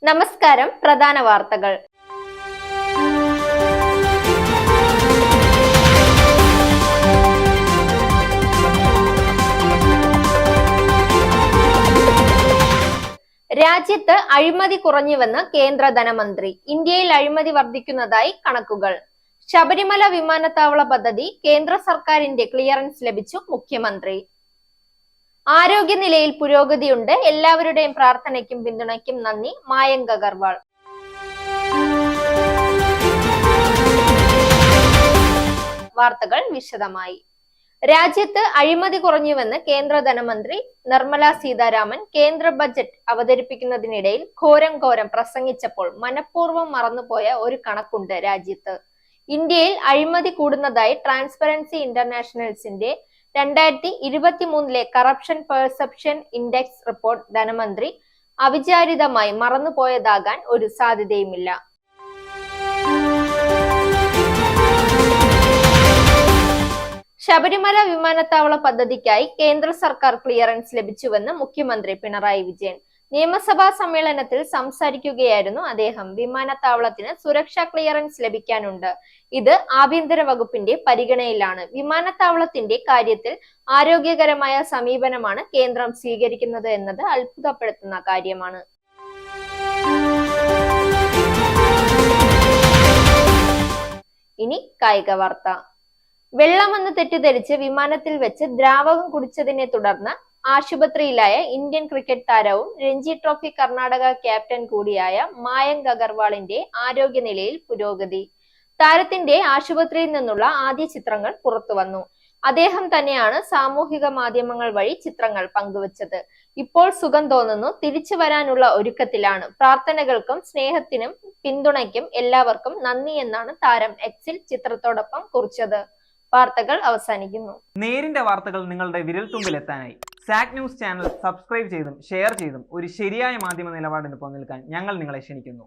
നമസ്കാരം. പ്രധാന വാർത്തകൾ. രാജ്യത്ത് അഴിമതി കുറഞ്ഞുവെന്ന് കേന്ദ്ര ധനമന്ത്രി. ഇന്ത്യയിൽ അഴിമതി വർദ്ധിക്കുന്നതായി കണക്കുകൾ. ശബരിമല വിമാനത്താവള പദ്ധതി കേന്ദ്ര സർക്കാരിന്റെ ക്ലിയറൻസ് ലഭിച്ചു മുഖ്യമന്ത്രി. ആരോഗ്യനിലയിൽ പുരോഗതിയുണ്ട്. എല്ലാവരുടെയും പ്രാർത്ഥനയ്ക്കും പിന്തുണയ്ക്കും നന്ദി. മായങ്ക് അഗർവാൾ. വാർത്തകൾ വിശദമായി. രാജ്യത്ത് അഴിമതി കുറഞ്ഞുവെന്ന് കേന്ദ്ര ധനമന്ത്രി നിർമ്മല സീതാരാമൻ കേന്ദ്ര ബജറ്റ് അവതരിപ്പിക്കുന്നതിനിടയിൽ ഘോരം പ്രസംഗിച്ചപ്പോൾ മനഃപൂർവ്വം മറന്നുപോയ ഒരു കണക്കുണ്ട് രാജ്യത്ത്. ഇന്ത്യയിൽ അഴിമതി കൂടുന്നതായി ട്രാൻസ്പെറൻസി ഇന്റർനാഷണൽസിന്റെ 2023 കറപ്ഷൻ പെർസെപ്ഷൻ ഇൻഡെക്സ് റിപ്പോർട്ട് ധനമന്ത്രി അവിചാരിതമായി മറന്നുപോയതാകാൻ ഒരു സാധ്യതയുമില്ല. ശബരിമല വിമാനത്താവള പദ്ധതിക്കായി കേന്ദ്ര സർക്കാർ ക്ലിയറൻസ് ലഭിച്ചുവെന്ന് മുഖ്യമന്ത്രി പിണറായി വിജയൻ നിയമസഭാ സമ്മേളനത്തിൽ സംസാരിക്കുകയായിരുന്നു അദ്ദേഹം. വിമാനത്താവളത്തിന് സുരക്ഷാ ക്ലിയറൻസ് ലഭിക്കാനുണ്ട്. ഇത് ആഭ്യന്തര വകുപ്പിന്റെ പരിഗണനയിലാണ്. വിമാനത്താവളത്തിന്റെ കാര്യത്തിൽ ആരോഗ്യകരമായ സമീപനമാണ് കേന്ദ്രം സ്വീകരിക്കുന്നത് എന്നത് അത്ഭുതപ്പെടുത്തുന്ന കാര്യമാണ്. ഇനി കായിക വാർത്ത. വെള്ളമെന്ന് തെറ്റിദ്ധരിച്ച് വിമാനത്തിൽ വെച്ച് ദ്രാവകം കുടിച്ചതിനെ തുടർന്ന് ആശുപത്രിയിലായ ഇന്ത്യൻ ക്രിക്കറ്റ് താരവും രഞ്ജി ട്രോഫി കർണാടക ക്യാപ്റ്റൻ കൂടിയായ മായങ്ക് അഗർവാളിന്റെ ആരോഗ്യനിലയിൽ പുരോഗതി. താരത്തിന്റെ ആശുപത്രിയിൽ നിന്നുള്ള ആദ്യ ചിത്രങ്ങൾ പുറത്തുവന്നു. അദ്ദേഹം തന്നെയാണ് സാമൂഹിക മാധ്യമങ്ങൾ വഴി ചിത്രങ്ങൾ പങ്കുവച്ചത്. ഇപ്പോൾ സുഖം തോന്നുന്നു, തിരിച്ചു വരാനുള്ള ഒരുക്കത്തിലാണ്. പ്രാർത്ഥനകൾക്കും സ്നേഹത്തിനും പിന്തുണയ്ക്കും എല്ലാവർക്കും നന്ദി എന്നാണ് താരം എക്സിൽ ചിത്രത്തോടൊപ്പം കുറിച്ചത്. വാർത്തകൾ അവസാനിക്കുന്നു. നേരിന്റെ വാർത്തകൾ നിങ്ങളുടെ വിരൽത്തുമ്പിൽ എത്താനായി സാക് ന്യൂസ് ചാനൽ സബ്സ്ക്രൈബ് ചെയ്തും ഷെയർ ചെയ്തും ഒരു ശരിയായ മാധ്യമ നിലപാടിന് നിൽക്കാൻ ഞങ്ങൾ നിങ്ങളെ ക്ഷണിക്കുന്നു.